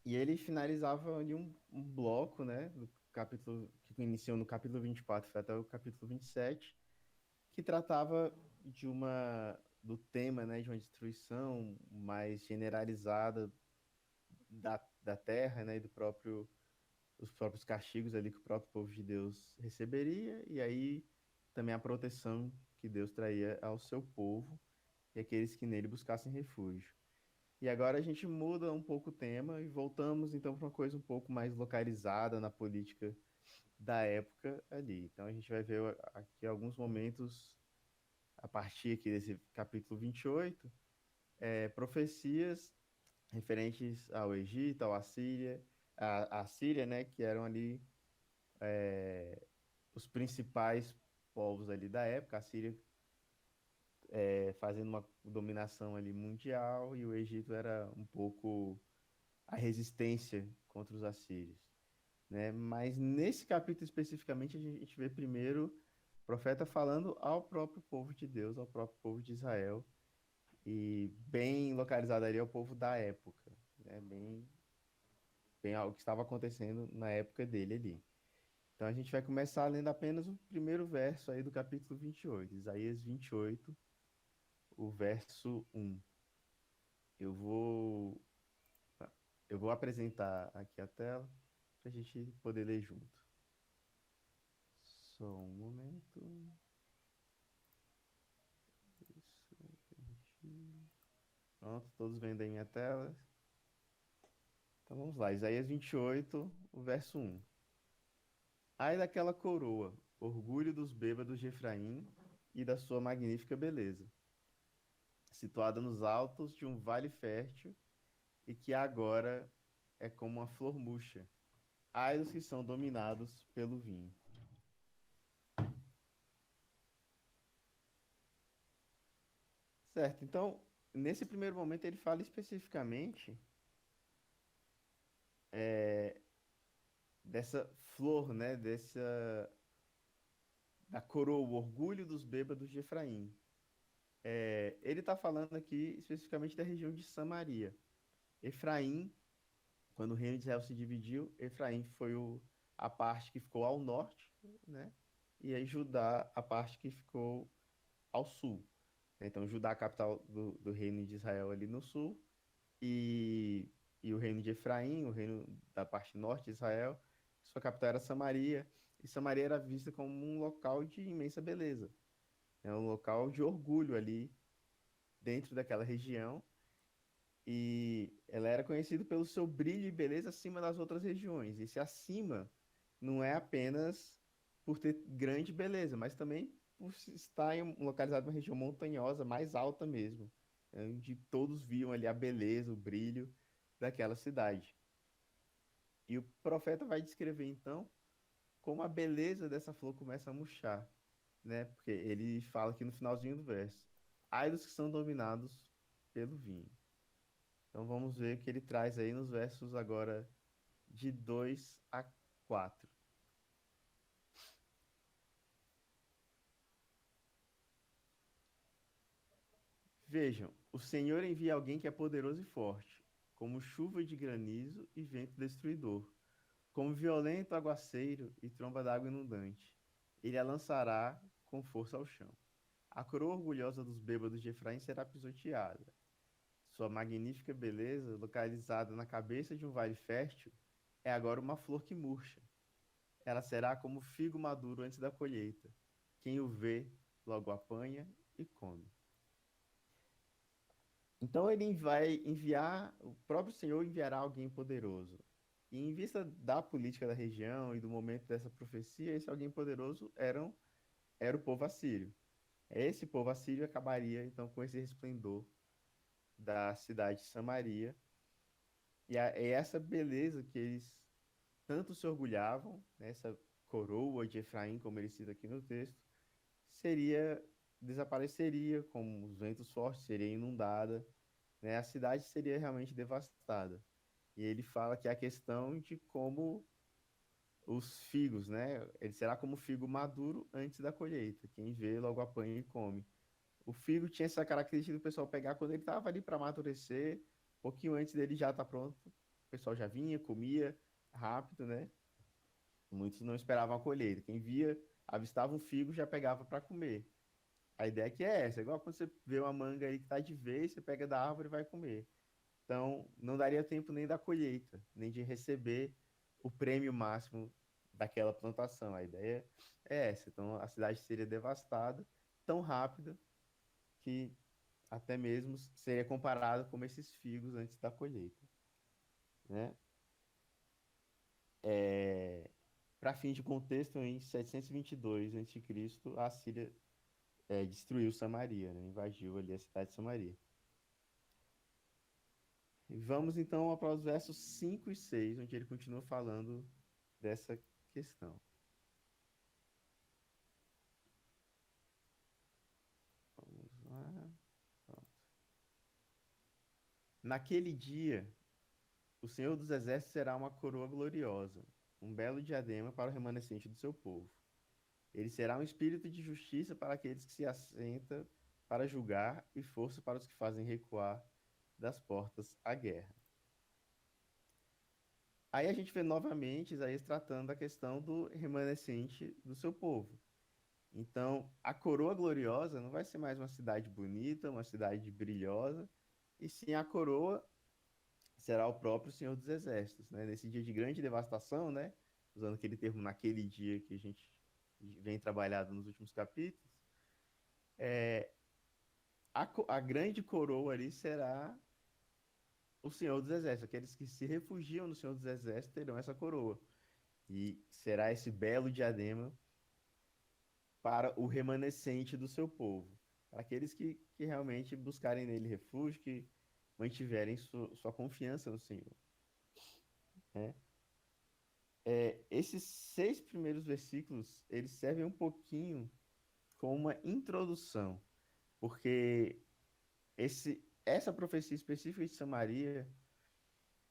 E ele finalizava ali um bloco, né, do capítulo que iniciou no capítulo 24, foi até o capítulo 27, que tratava do tema, né, de uma destruição mais generalizada da terra, né, e os próprios castigos ali que o próprio povo de Deus receberia, e aí também a proteção que Deus traria ao seu povo e aqueles que nele buscassem refúgio. E agora a gente muda um pouco o tema e voltamos então para uma coisa um pouco mais localizada na política da época ali. Então a gente vai ver aqui alguns momentos a partir aqui desse capítulo 28, profecias referentes ao Egito, ao Assíria, a Síria, né, que eram ali os principais povos ali da época, a Síria fazendo uma dominação ali mundial e o Egito era um pouco a resistência contra os assírios, né? Mas nesse capítulo especificamente a gente vê primeiro o profeta falando ao próprio povo de Deus, ao próprio povo de Israel e bem localizado ali ao povo da época, né? Bem algo que estava acontecendo na época dele ali. Então a gente vai começar lendo apenas o primeiro verso aí do capítulo 28, Isaías 28, o verso 1. Eu vou, eu vou apresentar aqui a tela para a gente poder ler junto. Só um momento. Isso, permitir. Pronto, todos vendo aí minha tela. Então vamos lá, Isaías 28, o verso 1. Ai daquela coroa, orgulho dos bêbados de Efraim e da sua magnífica beleza, situada nos altos de um vale fértil e que agora é como uma flor murcha. Ai dos que são dominados pelo vinho. Certo, então, nesse primeiro momento ele fala especificamente dessa flor, né, da coroa, o orgulho dos bêbados de Efraim. Ele está falando aqui especificamente da região de Samaria. Efraim, quando o reino de Israel se dividiu, Efraim foi a parte que ficou ao norte, né? E aí Judá, a parte que ficou ao sul. Então, Judá, a capital do reino de Israel ali no sul, e, e o reino de Efraim, o reino da parte norte de Israel, sua capital era Samaria, e Samaria era vista como um local de imensa beleza. É um local de orgulho ali dentro daquela região, e ela era conhecida pelo seu brilho e beleza acima das outras regiões. Esse acima não é apenas por ter grande beleza, mas também por estar localizado em uma região montanhosa, mais alta mesmo, onde todos viam ali a beleza, o brilho daquela cidade. E o profeta vai descrever então como a beleza dessa flor começa a murchar, né? Porque ele fala aqui no finalzinho do verso: ai dos que são dominados pelo vinho. Então vamos ver o que ele traz aí nos versos agora de 2 a 4. Vejam, o Senhor envia alguém que é poderoso e forte, como chuva de granizo e vento destruidor, como violento aguaceiro e tromba d'água inundante. Ele a lançará com força ao chão. A coroa orgulhosa dos bêbados de Efraim será pisoteada. Sua magnífica beleza, localizada na cabeça de um vale fértil, é agora uma flor que murcha. Ela será como figo maduro antes da colheita. Quem o vê, logo apanha e come. Então ele vai enviar, o próprio Senhor enviará alguém poderoso. E em vista da política da região e do momento dessa profecia, esse alguém poderoso era o povo assírio. Esse povo assírio acabaria então com esse resplendor da cidade de Samaria. E é essa beleza que eles tanto se orgulhavam, né, essa coroa de Efraim, como ele cita aqui no texto, seria desapareceria com os ventos fortes, seria inundada, né? A cidade seria realmente devastada. E ele fala que é a questão de como os figos, né? Ele será como figo maduro antes da colheita. Quem vê logo apanha e come. O figo tinha essa característica do pessoal pegar quando ele estava ali para amadurecer, um pouquinho antes dele já estar pronto pessoal já vinha, comia rápido, né? Muitos não esperavam a colheita. Quem via, avistava um figo, já pegava para comer. A ideia que é essa, igual quando você vê uma manga aí que tá de vez, você pega da árvore e vai comer. Então, não daria tempo nem da colheita, nem de receber o prêmio máximo daquela plantação. A ideia é essa. Então, a cidade seria devastada tão rápida que até mesmo seria comparado como esses figos antes da colheita, né? Para fim de contexto, em 722 a.C., a Síria destruiu Samaria, né? Invadiu ali a cidade de Samaria. E vamos então para os versos 5 e 6, onde ele continua falando dessa questão. Vamos lá. Pronto. Naquele dia, o Senhor dos Exércitos será uma coroa gloriosa, um belo diadema para o remanescente do seu povo. Ele será um espírito de justiça para aqueles que se assentam para julgar e força para os que fazem recuar das portas a guerra. Aí a gente vê novamente Isaías tratando da questão do remanescente do seu povo. Então, a coroa gloriosa não vai ser mais uma cidade bonita, uma cidade brilhosa, e sim a coroa será o próprio Senhor dos Exércitos, né? Nesse dia de grande devastação, né? Usando aquele termo naquele dia que a gente vem trabalhado nos últimos capítulos, a grande coroa ali será o Senhor dos Exércitos. Aqueles que se refugiam no Senhor dos Exércitos terão essa coroa. E será esse belo diadema para o remanescente do seu povo. Para aqueles que realmente buscarem nele refúgio, que mantiverem sua confiança no Senhor, né? Esses 6 primeiros versículos, eles servem um pouquinho como uma introdução, porque essa profecia específica de Samaria,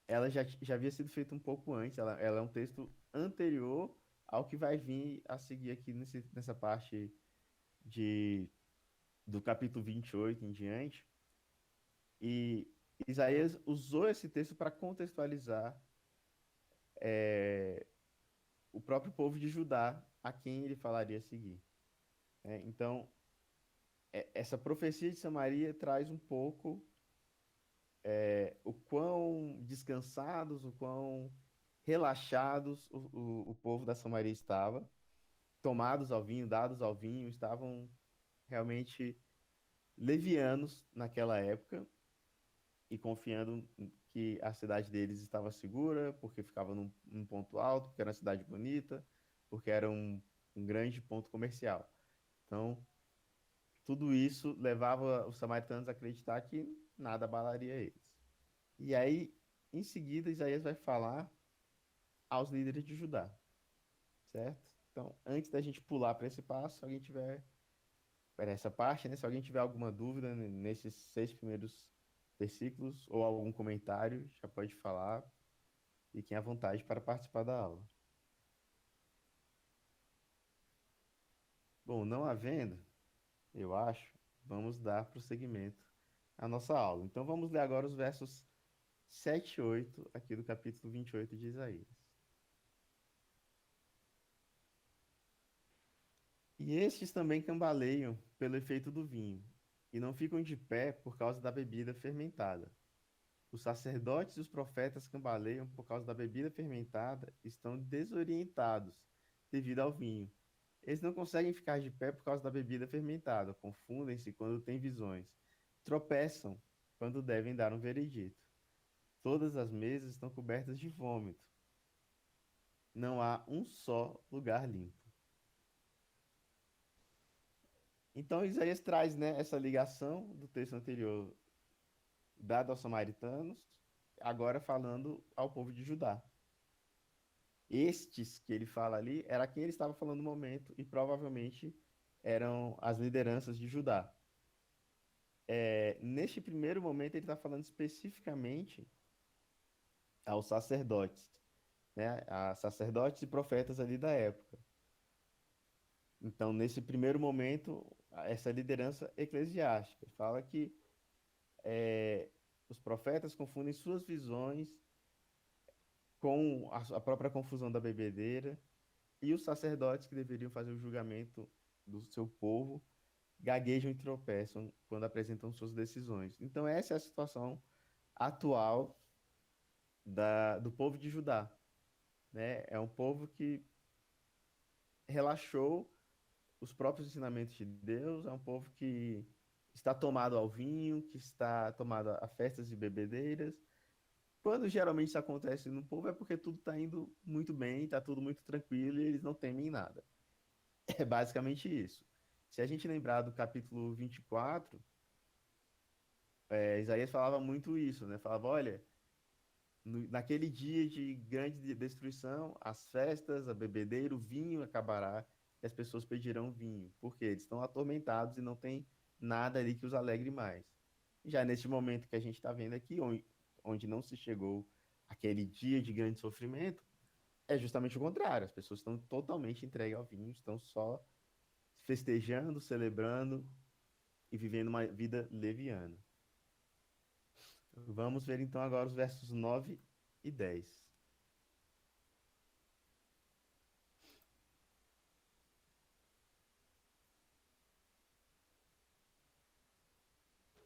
ela já havia sido feita um pouco antes, ela é um texto anterior ao que vai vir a seguir aqui nessa parte de, do capítulo 28 em diante. E Isaías usou esse texto para contextualizar o próprio povo de Judá, a quem ele falaria a seguir, né? Então, essa profecia de Samaria traz um pouco o quão descansados, o quão relaxados o povo da Samaria estava, tomados ao vinho, dados ao vinho, estavam realmente levianos naquela época e confiando que a cidade deles estava segura, porque ficava num ponto alto, porque era uma cidade bonita, porque era um grande ponto comercial. Então, tudo isso levava os samaritanos a acreditar que nada abalaria eles. E aí, em seguida, Isaías vai falar aos líderes de Judá, certo? Então, antes da gente pular para esse passo, se alguém tiver, para essa parte, né? Se alguém tiver alguma dúvida nesses 6 primeiros versículos ou algum comentário, já pode falar. Fiquem à vontade para participar da aula. Bom, não havendo, eu acho, vamos dar prosseguimento à nossa aula. Então, vamos ler agora os versos 7 e 8 aqui do capítulo 28 de Isaías. E estes também cambaleiam pelo efeito do vinho, e não ficam de pé por causa da bebida fermentada. Os sacerdotes e os profetas cambaleiam por causa da bebida fermentada, estão desorientados devido ao vinho. Eles não conseguem ficar de pé por causa da bebida fermentada, confundem-se quando têm visões, tropeçam quando devem dar um veredito. Todas as mesas estão cobertas de vômito. Não há um só lugar limpo. Então Isaías traz, né, essa ligação do texto anterior dado aos samaritanos, agora falando ao povo de Judá. Estes que ele fala ali era quem ele estava falando no momento e provavelmente eram as lideranças de Judá. Neste primeiro momento ele está falando especificamente aos sacerdotes, né, a sacerdotes e profetas ali da época. Então, nesse primeiro momento, essa liderança eclesiástica fala que os profetas confundem suas visões com a própria confusão da bebedeira, e os sacerdotes que deveriam fazer o julgamento do seu povo gaguejam e tropeçam quando apresentam suas decisões. Então, essa é a situação atual do povo de Judá, né? É um povo que relaxou os próprios ensinamentos de Deus, é um povo que está tomado ao vinho, que está tomado a festas e bebedeiras. Quando geralmente isso acontece no povo é porque tudo está indo muito bem, está tudo muito tranquilo e eles não temem nada. É basicamente isso. Se a gente lembrar do capítulo 24, Isaías falava muito isso, né? Falava, olha, naquele dia de grande destruição, as festas, a bebedeira, o vinho acabará e as pessoas pedirão vinho, porque eles estão atormentados e não tem nada ali que os alegre mais. Já neste momento que a gente está vendo aqui, onde não se chegou aquele dia de grande sofrimento, é justamente o contrário. As pessoas estão totalmente entregues ao vinho, estão só festejando, celebrando e vivendo uma vida leviana. Vamos ver então agora os versos 9 e 10.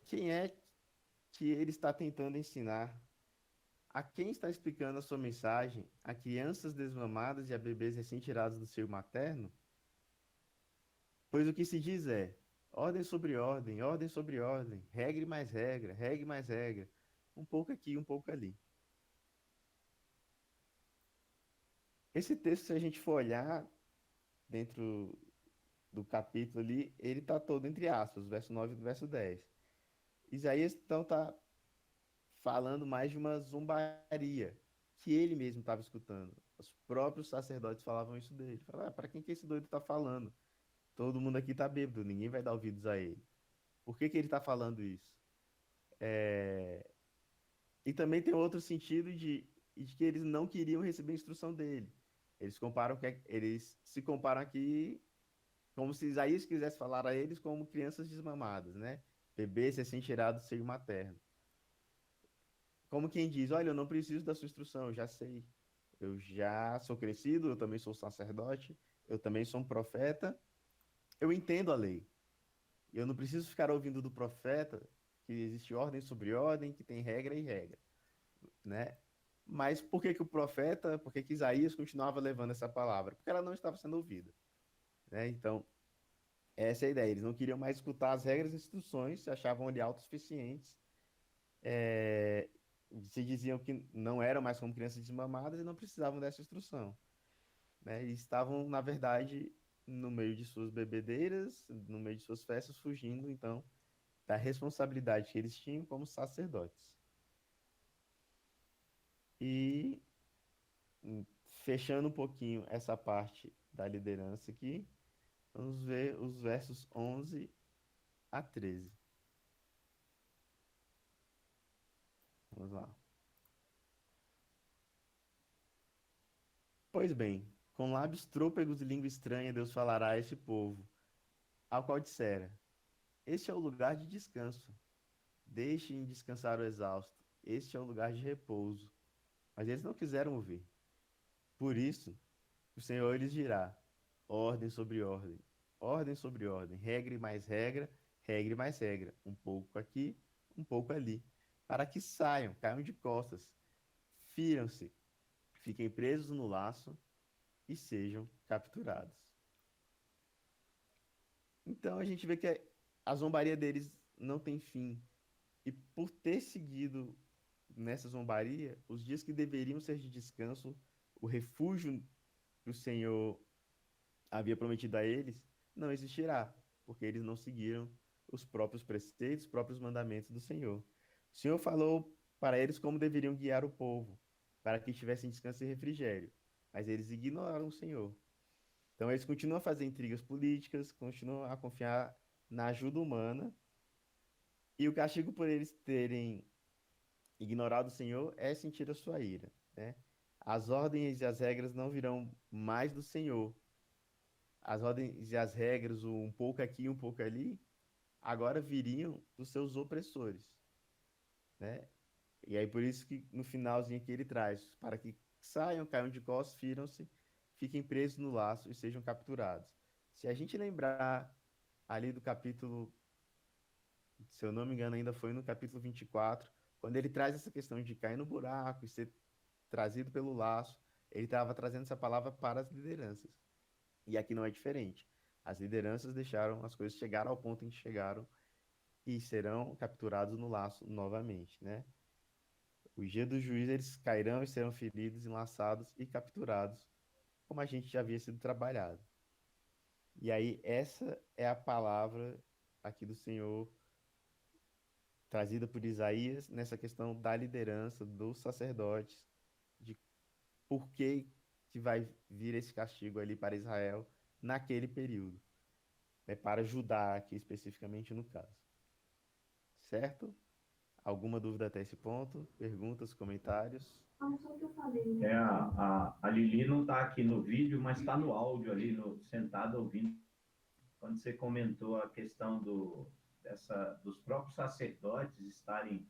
Quem é que ele está tentando ensinar? A quem está explicando a sua mensagem? A crianças desmamadas e a bebês recém-tirados do seio materno? Pois o que se diz é: ordem sobre ordem, regra mais regra, um pouco aqui, um pouco ali. Esse texto, se a gente for olhar dentro do capítulo ali, ele está todo entre aspas, verso 9 e verso 10. Isaías então está falando mais de uma zombaria que ele mesmo estava escutando. Os próprios sacerdotes falavam isso dele. Falavam, para quem que esse doido está falando? Todo mundo aqui está bêbado, ninguém vai dar ouvidos a ele. Por que que ele está falando isso? E também tem outro sentido de que eles não queriam receber a instrução dele. Eles se comparam aqui como se Isaías quisesse falar a eles como crianças desmamadas, né? Bebês recém-tirados do seio materno. Como quem diz, olha, eu não preciso da sua instrução, eu já sei. Eu já sou crescido, eu também sou sacerdote, eu também sou um profeta, eu entendo a lei. Eu não preciso ficar ouvindo do profeta que existe ordem sobre ordem, que tem regra e regra, né? Mas por que que o profeta, por que que Isaías continuava levando essa palavra? Porque ela não estava sendo ouvida, né? Então, essa é a ideia. Eles não queriam mais escutar as regras e instruções, se achavam ali autossuficientes, é, se diziam que não eram mais como crianças desmamadas e não precisavam dessa instrução, né? E estavam, na verdade, no meio de suas bebedeiras, no meio de suas festas, fugindo, então, da responsabilidade que eles tinham como sacerdotes. E fechando um pouquinho essa parte da liderança aqui, vamos ver os versos 11 a 13. Vamos lá. Pois bem, com lábios trôpegos e língua estranha, Deus falará a este povo, ao qual dissera: este é o lugar de descanso. Deixem descansar o exausto. Este é o lugar de repouso. Mas eles não quiseram ouvir. Por isso, o Senhor lhes dirá: ordem sobre ordem, ordem sobre ordem, regra e mais regra, um pouco aqui, um pouco ali, para que saiam, caiam de costas, firam-se, fiquem presos no laço e sejam capturados. Então a gente vê que a zombaria deles não tem fim. E por ter seguido nessa zombaria, os dias que deveriam ser de descanso, o refúgio que o Senhor havia prometido a eles, não existirá, porque eles não seguiram os próprios preceitos, os próprios mandamentos do Senhor. O Senhor falou para eles como deveriam guiar o povo, para que tivessem descanso e refrigério, mas eles ignoraram o Senhor. Então eles continuam a fazer intrigas políticas, continuam a confiar na ajuda humana, e o castigo por eles terem ignorado o Senhor é sentir a sua ira, né? As ordens e as regras não virão mais do Senhor. As ordens e as regras, um pouco aqui, um pouco ali, agora viriam dos seus opressores, né? E aí por isso que no finalzinho aqui ele traz, para que saiam, caiam de costas, firam-se, fiquem presos no laço e sejam capturados. Se a gente lembrar ali do capítulo, se eu não me engano, ainda foi no capítulo 24, quando ele traz essa questão de cair no buraco e ser trazido pelo laço, ele estava trazendo essa palavra para as lideranças. E aqui não é diferente. As lideranças deixaram as coisas chegar ao ponto em que chegaram e serão capturados no laço novamente, né? O dia do juízo eles cairão e serão feridos, enlaçados e capturados, como a gente já havia sido trabalhado. E aí essa é a palavra aqui do Senhor trazida por Isaías nessa questão da liderança dos sacerdotes, de por que vai vir esse castigo ali para Israel naquele período, né, para Judá aqui especificamente no caso. Certo? Alguma dúvida até esse ponto? Perguntas, comentários? A Lili não está aqui no vídeo, mas está no áudio ali, sentado ouvindo. Quando você comentou a questão dos próprios sacerdotes estarem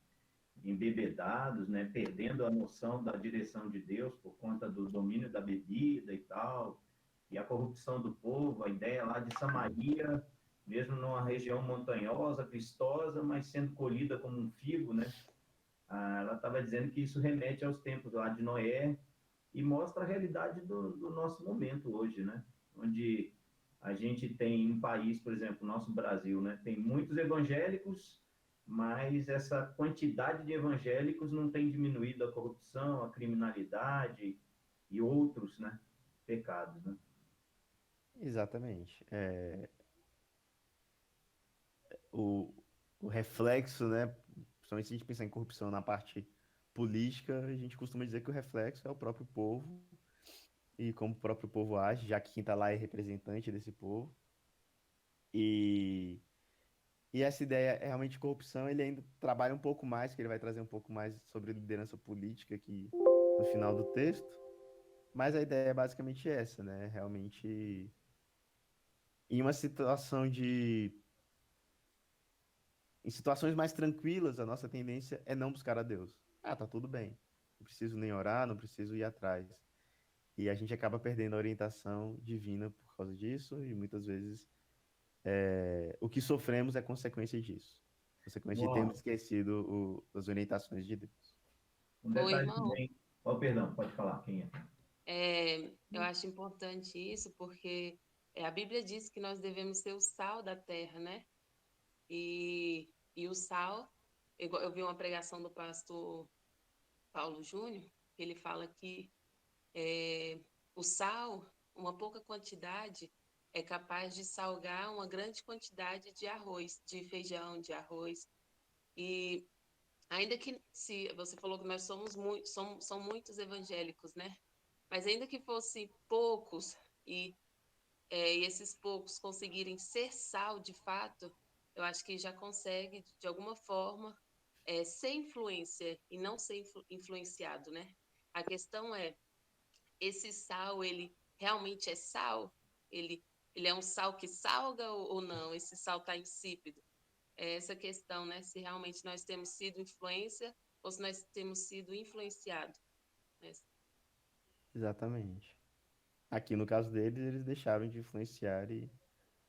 embebedados, né, perdendo a noção da direção de Deus por conta do domínio da bebida e tal, e a corrupção do povo, a ideia lá de Samaria, mesmo numa região montanhosa, vistosa, mas sendo colhida como um figo, né? Ela estava dizendo que isso remete aos tempos lá de Noé e mostra a realidade do nosso momento hoje, né? Onde a gente tem um país, por exemplo, o nosso Brasil, né? Tem muitos evangélicos, mas essa quantidade de evangélicos não tem diminuído a corrupção, a criminalidade e outros, né, pecados, né? Exatamente. O, o reflexo, né? Principalmente se a gente pensar em corrupção na parte política, a gente costuma dizer que o reflexo é o próprio povo e como o próprio povo age, já que quem está lá é representante desse povo. E, e essa ideia é realmente de corrupção, ele ainda trabalha um pouco mais, que ele vai trazer um pouco mais sobre liderança política aqui no final do texto. Mas a ideia é basicamente essa, né? Realmente, em uma situação de em situações mais tranquilas, a nossa tendência é não buscar a Deus. Ah, tá tudo bem. Não preciso nem orar, não preciso ir atrás. E a gente acaba perdendo a orientação divina por causa disso, e muitas vezes o que sofremos é consequência disso. Consequência de Bom, termos esquecido as orientações de Deus. um Ô, detalhe irmão, também. Oh, perdão, pode falar, quem é? eu acho importante isso porque a Bíblia diz que nós devemos ser o sal da terra, né? E o sal, eu vi uma pregação do pastor Paulo Júnior, que ele fala que o sal, uma pouca quantidade, é capaz de salgar uma grande quantidade de arroz, de feijão, de arroz. E ainda que, se você falou que nós somos muitos, são muitos evangélicos, né? Mas ainda que fossem poucos e, e esses poucos conseguirem ser sal de fato, eu acho que já consegue, de alguma forma, ser influência e não ser influenciado, né? A questão é, esse sal, ele realmente é sal? Ele, ele é um sal que salga ou não? Esse sal está insípido? É essa questão, né? Se realmente nós temos sido influência ou se nós temos sido influenciados, né? Exatamente. Aqui no caso deles, eles deixaram de influenciar e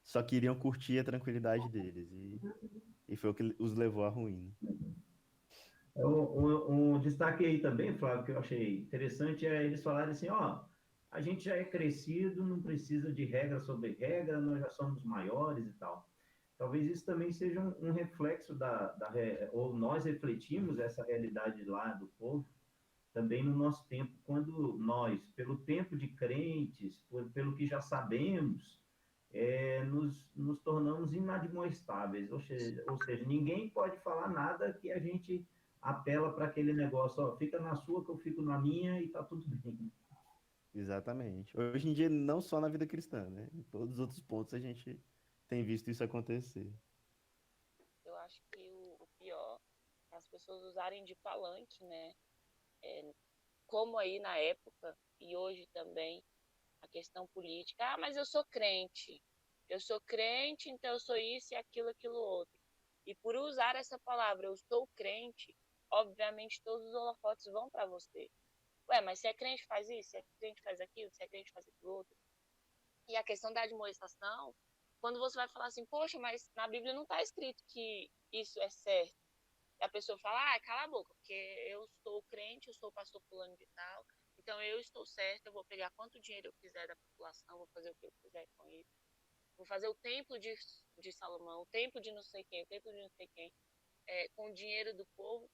só queriam curtir a tranquilidade deles. E foi o que os levou à ruína. Um destaque aí também, Flávio, que eu achei interessante é eles falarem assim, ó, a gente já é crescido, não precisa de regra sobre regra, nós já somos maiores e tal. Talvez isso também seja um reflexo ou nós refletimos essa realidade lá do povo também no nosso tempo, quando nós, pelo tempo de crentes, pelo que já sabemos, nos tornamos inadmoestáveis, ou seja, ninguém pode falar nada que a gente apela para aquele negócio, ó, fica na sua que eu fico na minha e tá tudo bem. Exatamente. Hoje em dia, não só na vida cristã, né? Em todos os outros pontos a gente tem visto isso acontecer. Eu acho que o pior é as pessoas usarem de palanque, né? Como aí na época e hoje também, a questão política. Ah, mas eu sou crente. Eu sou crente, então eu sou isso e aquilo, aquilo outro. E por usar essa palavra, eu sou crente, obviamente todos os holofotes vão para você. Ué, mas se é crente faz isso, se é crente faz aquilo, se é crente faz aquilo outro. E a questão da admoestação, quando você vai falar assim, poxa, mas na Bíblia não está escrito que isso é certo. E a pessoa fala, cala a boca, porque eu sou crente, eu sou pastor fulano de tal, então eu estou certo, eu vou pegar quanto dinheiro eu quiser da população, vou fazer o que eu quiser com isso. Vou fazer o templo de Salomão, o templo de não sei quem, o templo de não sei quem, com o dinheiro do povo.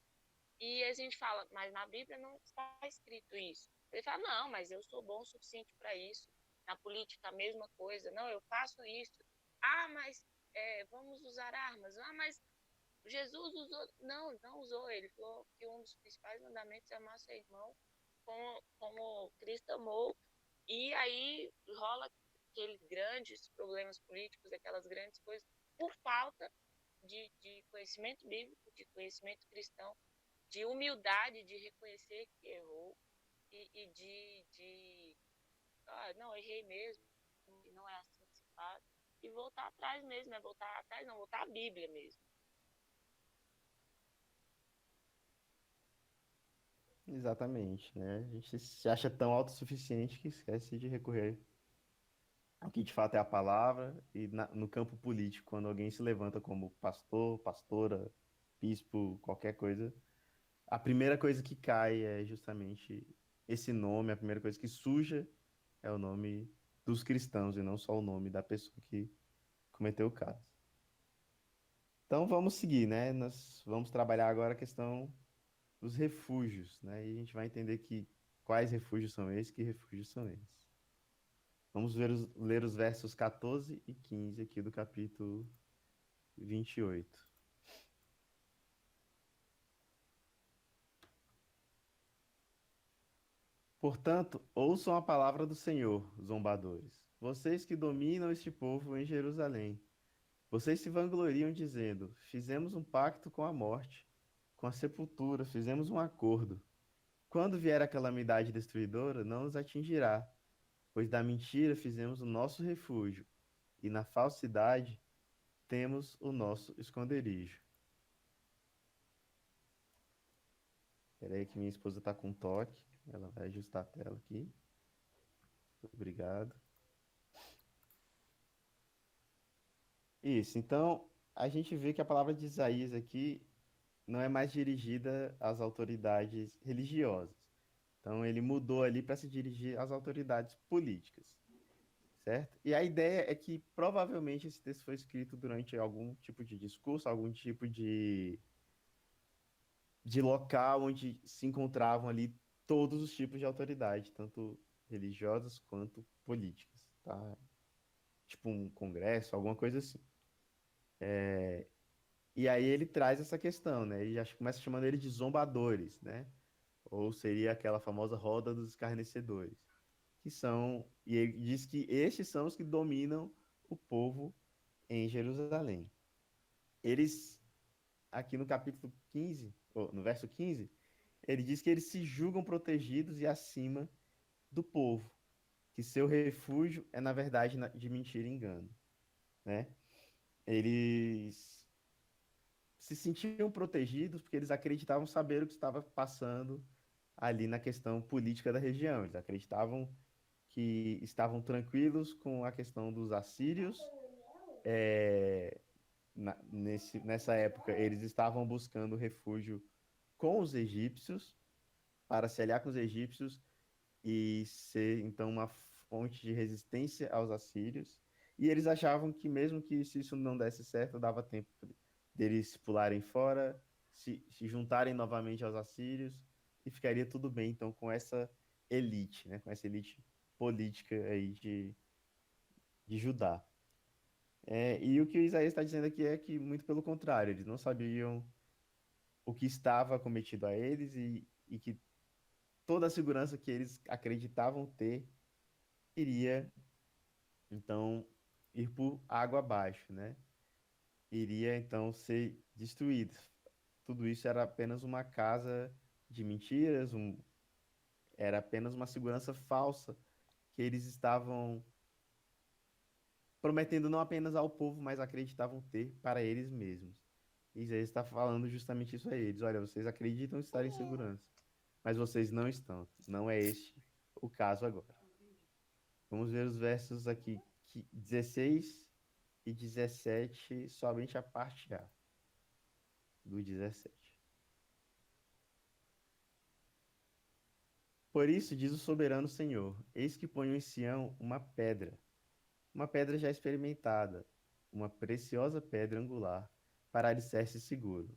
E a gente fala, mas na Bíblia não está escrito isso. Ele fala, não, mas eu sou bom o suficiente para isso. Na política, a mesma coisa. Não, eu faço isso. Mas vamos usar armas. Mas Jesus usou. Não, não usou. Ele falou que um dos principais mandamentos é amar seu irmão como Cristo amou. E aí rola aqueles grandes problemas políticos, aquelas grandes coisas, por falta de conhecimento bíblico, de conhecimento cristão, de humildade, de reconhecer que errou e não, errei mesmo, não é assim que se faz. E voltar atrás mesmo, né? Voltar atrás não, voltar à Bíblia mesmo. Exatamente, né? A gente se acha tão autossuficiente que esquece de recorrer ao que de fato é a palavra e no campo político, quando alguém se levanta como pastor, pastora, bispo, qualquer coisa, a primeira coisa que cai é justamente esse nome, a primeira coisa que suja é o nome dos cristãos e não só o nome da pessoa que cometeu o caso. Então vamos seguir, né? Nós vamos trabalhar agora a questão dos refúgios, né? E a gente vai entender que quais refúgios são esses, que refúgios são esses. Vamos ler os versos 14 e 15 aqui do capítulo 28. Portanto, ouçam a palavra do Senhor, zombadores, vocês que dominam este povo em Jerusalém. Vocês se vangloriam dizendo: fizemos um pacto com a morte, com a sepultura, fizemos um acordo. Quando vier a calamidade destruidora, não nos atingirá, pois da mentira fizemos o nosso refúgio, e na falsidade temos o nosso esconderijo. Espera aí que minha esposa está com toque. Ela vai ajustar a tela aqui. Obrigado. Isso, então a gente vê que a palavra de Isaías aqui não é mais dirigida às autoridades religiosas. Então ele mudou ali para se dirigir às autoridades políticas, certo? E a ideia é que provavelmente esse texto foi escrito durante algum tipo de discurso, algum tipo de local onde se encontravam ali todos os tipos de autoridade, tanto religiosas quanto políticas, tá? Tipo um congresso, alguma coisa assim. E aí ele traz essa questão, né? E acho que começa chamando ele de zombadores, né? Ou seria aquela famosa roda dos escarnecedores, que são, e ele diz que estes são os que dominam o povo em Jerusalém. Eles, aqui no capítulo 15, ou no verso 15, ele diz que eles se julgam protegidos e acima do povo, que seu refúgio é, na verdade, de mentira e engano, né? Eles se sentiam protegidos porque eles acreditavam saber o que estava passando ali na questão política da região. Eles acreditavam que estavam tranquilos com a questão dos assírios. Nessa época, eles estavam buscando refúgio com os egípcios, para se aliar com os egípcios e ser, então, uma fonte de resistência aos assírios. E eles achavam que, mesmo que se isso não desse certo, dava tempo deles pularem fora, se juntarem novamente aos assírios e ficaria tudo bem, então, com essa elite, né? Com essa elite política aí de Judá. E o que o Isaías está dizendo aqui é que, muito pelo contrário, eles não sabiam o que estava cometido a eles e que toda a segurança que eles acreditavam ter iria, então, ir por água abaixo, né? Iria, então, ser destruído. Tudo isso era apenas uma casa de mentiras, era apenas uma segurança falsa que eles estavam prometendo não apenas ao povo, mas acreditavam ter para eles mesmos. Isaías está falando justamente isso a eles. Olha, vocês acreditam estar em segurança, mas vocês não estão. Não é este o caso agora. Vamos ver os versos aqui, 16 e 17, somente a parte A do 17. Por isso diz o soberano Senhor: eis que ponho em Sião uma pedra já experimentada, uma preciosa pedra angular, para alicerce seguro.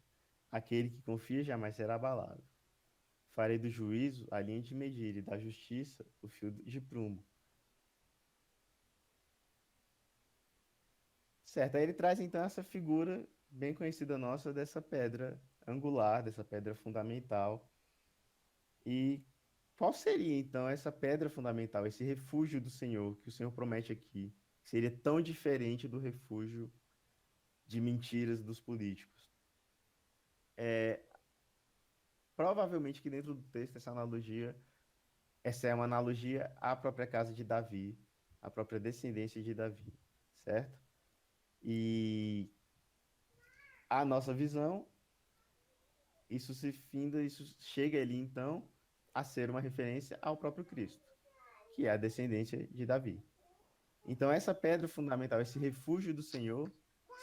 Aquele que confia jamais será abalado. Farei do juízo a linha de medir e da justiça o fio de prumo. Certo, aí ele traz então essa figura bem conhecida nossa dessa pedra angular, dessa pedra fundamental. E qual seria então essa pedra fundamental, esse refúgio do Senhor, que o Senhor promete aqui, que seria tão diferente do refúgio de mentiras dos políticos? Provavelmente que dentro do texto essa é uma analogia à própria casa de Davi, à própria descendência de Davi, certo? E a nossa visão, isso chega ali então a ser uma referência ao próprio Cristo, que é a descendência de Davi. Então essa pedra fundamental, esse refúgio do Senhor,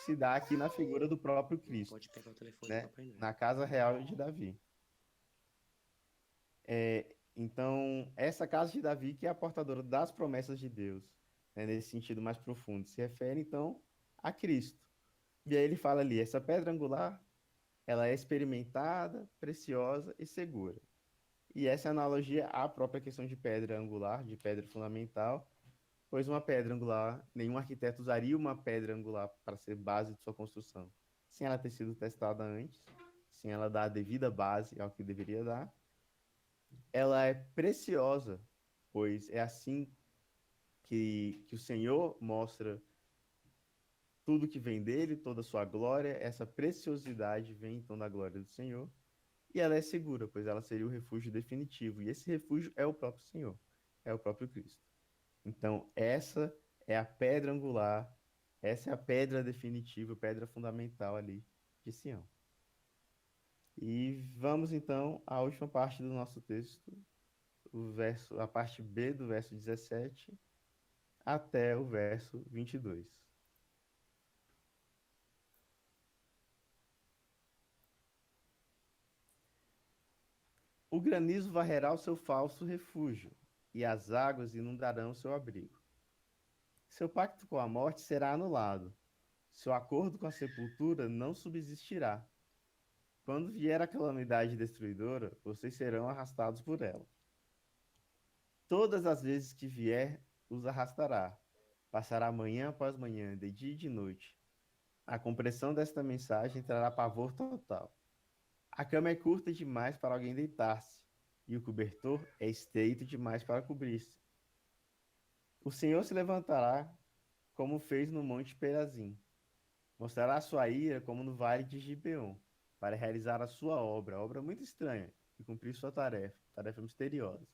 se dá aqui na figura do próprio Cristo, Pode pegar o telefone, né? Papai Noel. Na casa real de Davi. Então, essa casa de Davi, que é a portadora das promessas de Deus, né, nesse sentido mais profundo, se refere então a Cristo. E aí ele fala ali, essa pedra angular, ela é experimentada, preciosa e segura. E essa é a analogia à própria questão de pedra angular, de pedra fundamental, pois uma pedra angular, nenhum arquiteto usaria uma pedra angular para ser base de sua construção, sem ela ter sido testada antes, sem ela dar a devida base ao que deveria dar. Ela é preciosa, pois é assim que o Senhor mostra tudo que vem dele, toda a sua glória, essa preciosidade vem então da glória do Senhor. E ela é segura, pois ela seria o refúgio definitivo. E esse refúgio é o próprio Senhor, é o próprio Cristo. Então, essa é a pedra angular, essa é a pedra definitiva, a pedra fundamental ali de Sião. E vamos então à última parte do nosso texto, a parte B do verso 17 até o verso 22. O granizo varrerá o seu falso refúgio, e as águas inundarão o seu abrigo. Seu pacto com a morte será anulado, seu acordo com a sepultura não subsistirá. Quando vier a calamidade destruidora, vocês serão arrastados por ela. Todas as vezes que vier, os arrastará. Passará manhã após manhã, de dia e de noite. A compreensão desta mensagem trará pavor total. A cama é curta demais para alguém deitar-se, e o cobertor é estreito demais para cobrir-se. O Senhor se levantará, como fez no monte Perazim. Mostrará sua ira como no vale de Gibeon, para realizar a sua obra muito estranha, e cumprir sua tarefa misteriosa.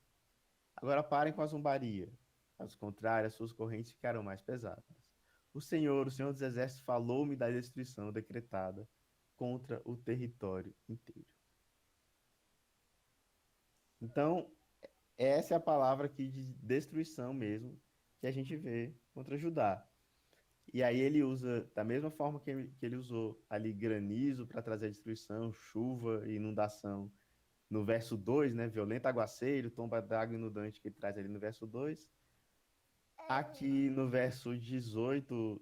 Agora parem com a zombaria. Caso contrário, as suas correntes ficarão mais pesadas. O Senhor dos Exércitos, falou-me da destruição decretada contra o território inteiro. Então, essa é a palavra aqui de destruição mesmo que a gente vê contra Judá. E aí ele usa, da mesma forma que ele usou ali granizo para trazer destruição, chuva e inundação, no verso 2, né, violento aguaceiro, tomba d'água inundante que ele traz ali no verso 2. Aqui no verso 18,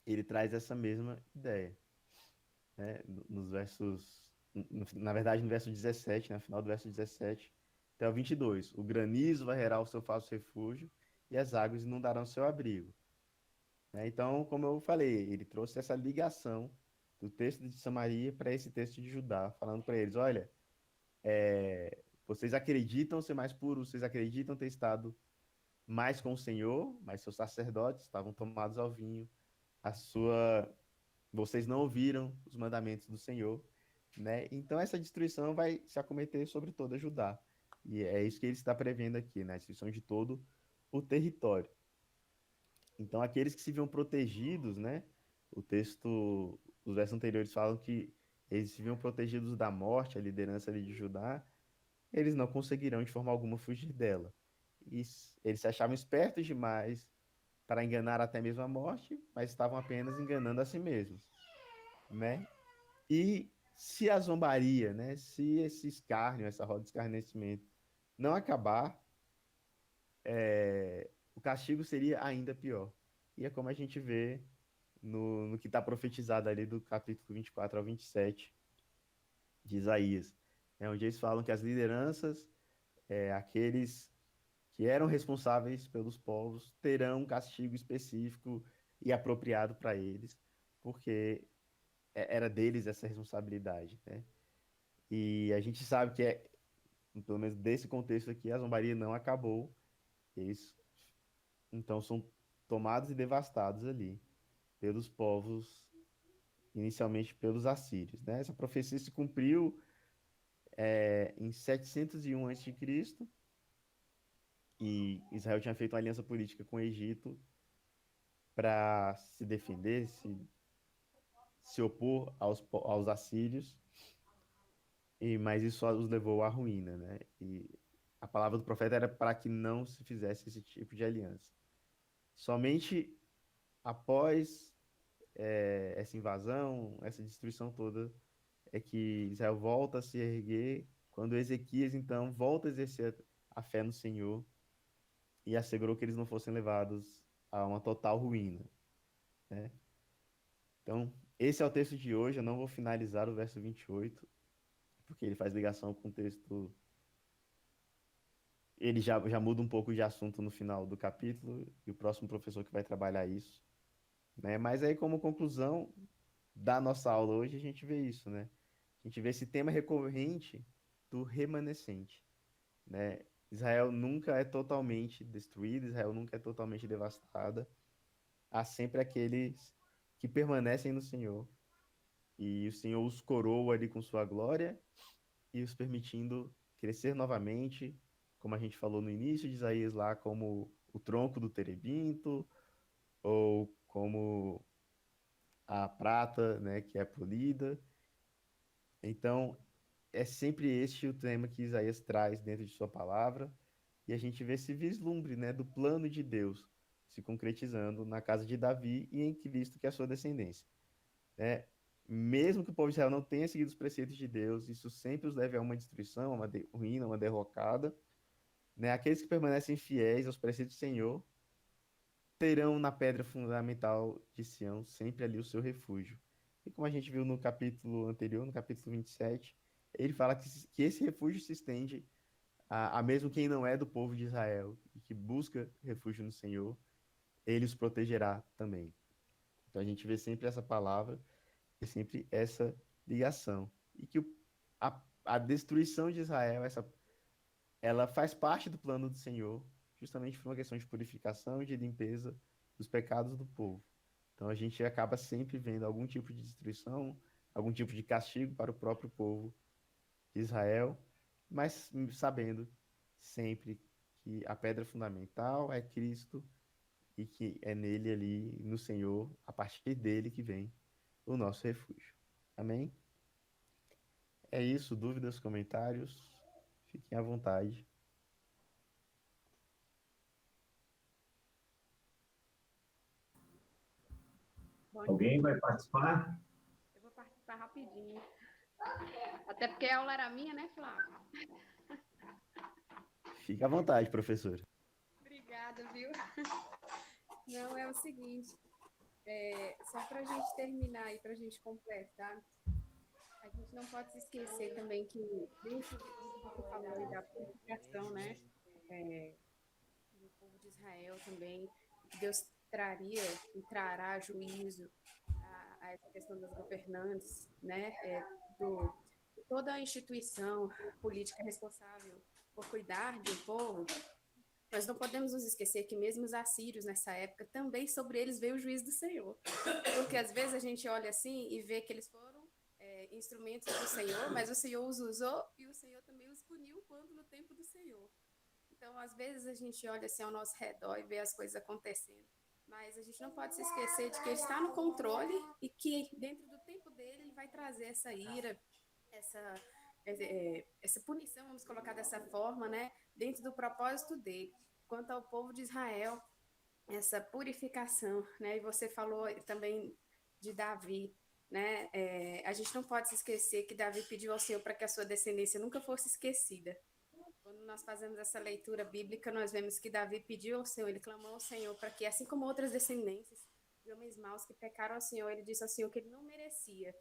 ele traz essa mesma ideia. Né? Nos versos, na verdade, no verso 17, no final do verso 17, até o 22. O granizo varrerá o seu falso refúgio e as águas inundarão o seu abrigo. Né? Então, como eu falei, ele trouxe essa ligação do texto de Samaria para esse texto de Judá, falando para eles, olha, vocês acreditam ser mais puros, vocês acreditam ter estado mais com o Senhor, mas seus sacerdotes estavam tomados ao vinho, vocês não ouviram os mandamentos do Senhor, né? Então essa destruição vai se acometer sobre toda Judá. E é isso que ele está prevendo aqui, né? A destruição de todo o território. Então aqueles que se viam protegidos, né? Os versos anteriores falam que eles se viam protegidos da morte, a liderança ali de Judá, eles não conseguirão de forma alguma fugir dela. E eles se achavam espertos demais para enganar até mesmo a morte, mas estavam apenas enganando a si mesmos, né? E se a zombaria, né, se esse escárnio, essa roda de escarnecimento não acabar, o castigo seria ainda pior. E é como a gente vê no que está profetizado ali do capítulo 24 ao 27 de Isaías, onde eles falam que as lideranças, aqueles que eram responsáveis pelos povos, terão um castigo específico e apropriado para eles, porque era deles essa responsabilidade, né? E a gente sabe que, pelo menos desse contexto aqui, a zombaria não acabou, eles então são tomados e devastados ali pelos povos, inicialmente pelos assírios, né? Essa profecia se cumpriu em 701 a.C., e Israel tinha feito uma aliança política com o Egito para se defender, se opor aos assírios, mas isso só os levou à ruína, né? E a palavra do profeta era para que não se fizesse esse tipo de aliança. Somente após essa invasão, essa destruição toda, é que Israel volta a se erguer, quando Ezequias, então, volta a exercer a fé no Senhor e assegurou que eles não fossem levados a uma total ruína, né? Então, esse é o texto de hoje. Eu não vou finalizar o verso 28, porque ele faz ligação com o texto. Ele já muda um pouco de assunto no final do capítulo, e o próximo professor que vai trabalhar isso, né? Mas aí, como conclusão da nossa aula hoje, a gente vê isso, né? A gente vê esse tema recorrente do remanescente, né? Israel nunca é totalmente destruída, Israel nunca é totalmente devastada. Há sempre aqueles que permanecem no Senhor, e o Senhor os coroa ali com sua glória e os permitindo crescer novamente, como a gente falou no início de Isaías lá, como o tronco do terebinto, ou como a prata, né, que é polida. Então, é sempre este o tema que Isaías traz dentro de sua palavra, e a gente vê esse vislumbre, né, do plano de Deus se concretizando na casa de Davi e em Cristo, que é a sua descendência, né? Mesmo que o povo de Israel não tenha seguido os preceitos de Deus, isso sempre os leva a uma destruição, a uma ruína, a uma derrocada, né? Aqueles que permanecem fiéis aos preceitos do Senhor terão na pedra fundamental de Sião sempre ali o seu refúgio. E como a gente viu no capítulo anterior, no capítulo 27, ele fala que esse refúgio se estende a mesmo quem não é do povo de Israel e que busca refúgio no Senhor, ele os protegerá também. Então a gente vê sempre essa palavra e sempre essa ligação. E que a destruição de Israel, ela faz parte do plano do Senhor, justamente por uma questão de purificação e de limpeza dos pecados do povo. Então a gente acaba sempre vendo algum tipo de destruição, algum tipo de castigo para o próprio povo de Israel, mas sabendo sempre que a pedra fundamental é Cristo e que é nele ali, no Senhor, a partir dele que vem o nosso refúgio. Amém? É isso, dúvidas, comentários? Fiquem à vontade. Alguém vai participar? Eu vou participar rapidinho. Até porque a aula era minha, né, Flávio? Fique à vontade, professora. Obrigada, viu? Não, é o seguinte, só para a gente terminar e para a gente completar, a gente não pode se esquecer também que dentro do que você falou aí da purificação, né, do povo de Israel também, que Deus traria e trará juízo a essa questão das governantes, né, de toda a instituição política responsável por cuidar de um povo. Nós não podemos nos esquecer que mesmo os assírios, nessa época, também sobre eles veio o juízo do Senhor. Porque às vezes a gente olha assim e vê que eles foram instrumentos do Senhor, mas o Senhor os usou e o Senhor também os puniu quando no tempo do Senhor. Então, às vezes a gente olha assim ao nosso redor e vê as coisas acontecendo, mas a gente não pode se esquecer de que Ele está no controle e que dentro do tempo dele Ele vai trazer essa ira, essa punição, vamos colocar dessa forma, né, dentro do propósito dele. Quanto ao povo de Israel, essa purificação, né, e você falou também de Davi, né, a gente não pode se esquecer que Davi pediu ao Senhor para que a sua descendência nunca fosse esquecida. Quando nós fazemos essa leitura bíblica, nós vemos que Davi pediu ao Senhor, ele clamou ao Senhor para que, assim como outras descendências de homens maus que pecaram ao Senhor, ele disse ao Senhor que ele não merecia,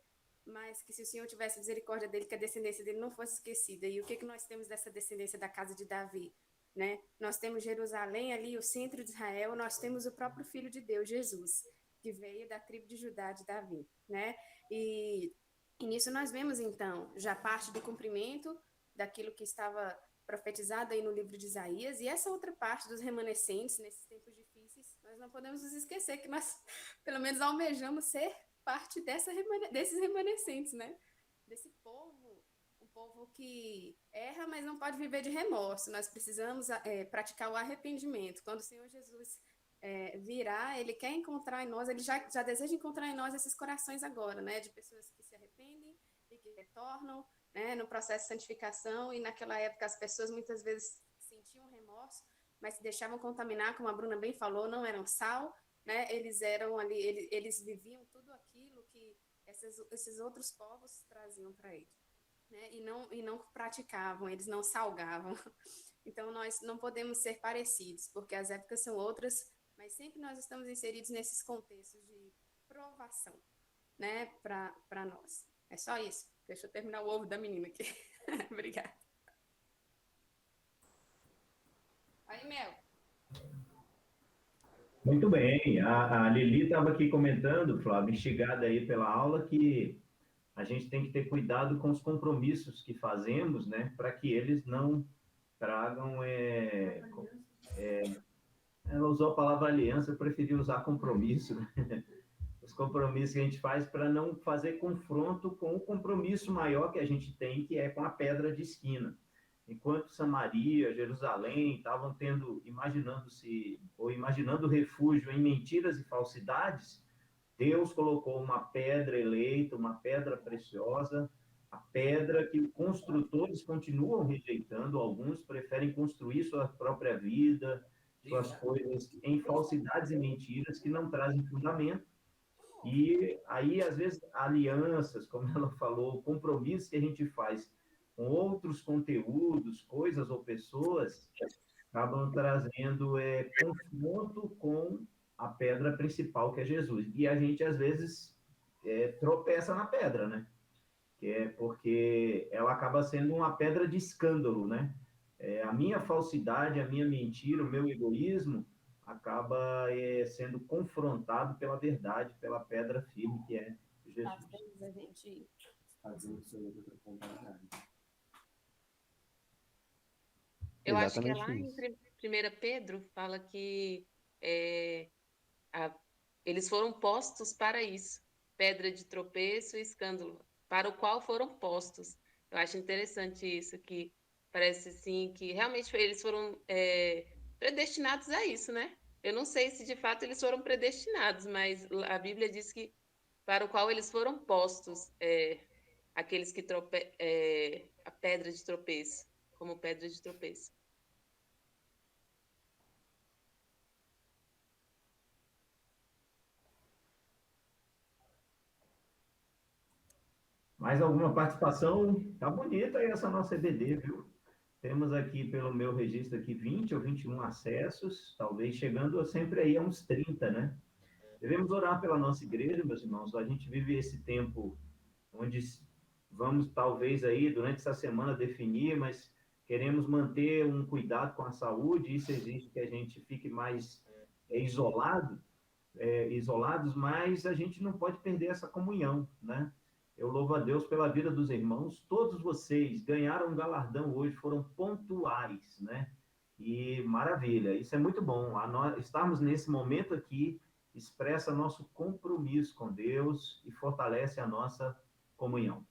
mas que se o Senhor tivesse misericórdia dele, que a descendência dele não fosse esquecida. E o que nós temos dessa descendência da casa de Davi? Né? Nós temos Jerusalém ali, o centro de Israel, nós temos o próprio Filho de Deus, Jesus, que veio da tribo de Judá de Davi. Né? E nisso nós vemos, então, já parte do cumprimento daquilo que estava profetizado aí no livro de Isaías, e essa outra parte dos remanescentes nesses tempos difíceis, nós não podemos nos esquecer que nós, pelo menos, almejamos ser parte desses remanescentes, né? Desse povo, um povo que erra, mas não pode viver de remorso. Nós precisamos praticar o arrependimento. Quando o Senhor Jesus virá, ele quer encontrar em nós, ele já deseja encontrar em nós esses corações agora, né? De pessoas que se arrependem e que retornam, né, no processo de santificação, e naquela época as pessoas muitas vezes sentiam remorso, mas se deixavam contaminar, como a Bruna bem falou, não eram sal, né, eles eram ali, eles viviam tudo aquilo que esses outros povos traziam para eles, né, e não praticavam, eles não salgavam. Então nós não podemos ser parecidos, porque as épocas são outras, mas sempre nós estamos inseridos nesses contextos de provação, né, para nós. É só isso. Deixa eu terminar o ovo da menina aqui. Obrigada. Aí, Mel. Muito bem. A Lili estava aqui comentando, Flávio, instigada aí pela aula, que a gente tem que ter cuidado com os compromissos que fazemos, né, para que eles não tragam... ela usou a palavra aliança, eu preferi usar compromisso, né? Os compromissos que a gente faz para não fazer confronto com o compromisso maior que a gente tem, que é com a pedra de esquina. Enquanto Samaria, Jerusalém estavam imaginando refúgio em mentiras e falsidades, Deus colocou uma pedra eleita, uma pedra preciosa, a pedra que construtores continuam rejeitando, alguns preferem construir sua própria vida, suas coisas em falsidades e mentiras que não trazem fundamento. E aí, às vezes, alianças, como ela falou, compromissos que a gente faz com outros conteúdos, coisas ou pessoas, acabam trazendo confronto com a pedra principal, que é Jesus. E a gente, às vezes, tropeça na pedra, né? Que é porque ela acaba sendo uma pedra de escândalo, né? A minha falsidade, a minha mentira, o meu egoísmo acaba sendo confrontado pela verdade, pela pedra firme que é Jesus. Eu acho que é lá Exatamente em isso. 1 Pedro, fala que eles foram postos para isso, pedra de tropeço e escândalo, para o qual foram postos. Eu acho interessante isso, que parece assim que realmente eles foram predestinados a isso, né? Eu não sei se de fato eles foram predestinados, mas a Bíblia diz que para o qual eles foram postos, aqueles que a pedra de tropeço, como pedra de tropeço. Mais alguma participação? Tá bonita aí essa nossa EBD, viu? Temos aqui, pelo meu registro aqui, 20 ou 21 acessos, talvez chegando sempre aí a uns 30, né? Devemos orar pela nossa igreja, meus irmãos. A gente vive esse tempo onde vamos, talvez, aí, durante essa semana, definir, mas queremos manter um cuidado com a saúde. Isso exige que a gente fique mais isolados, mas a gente não pode perder essa comunhão, né? Eu louvo a Deus pela vida dos irmãos. Todos vocês ganharam um galardão hoje, foram pontuais, né? E maravilha, isso é muito bom. Estarmos nesse momento aqui expressa nosso compromisso com Deus e fortalece a nossa comunhão.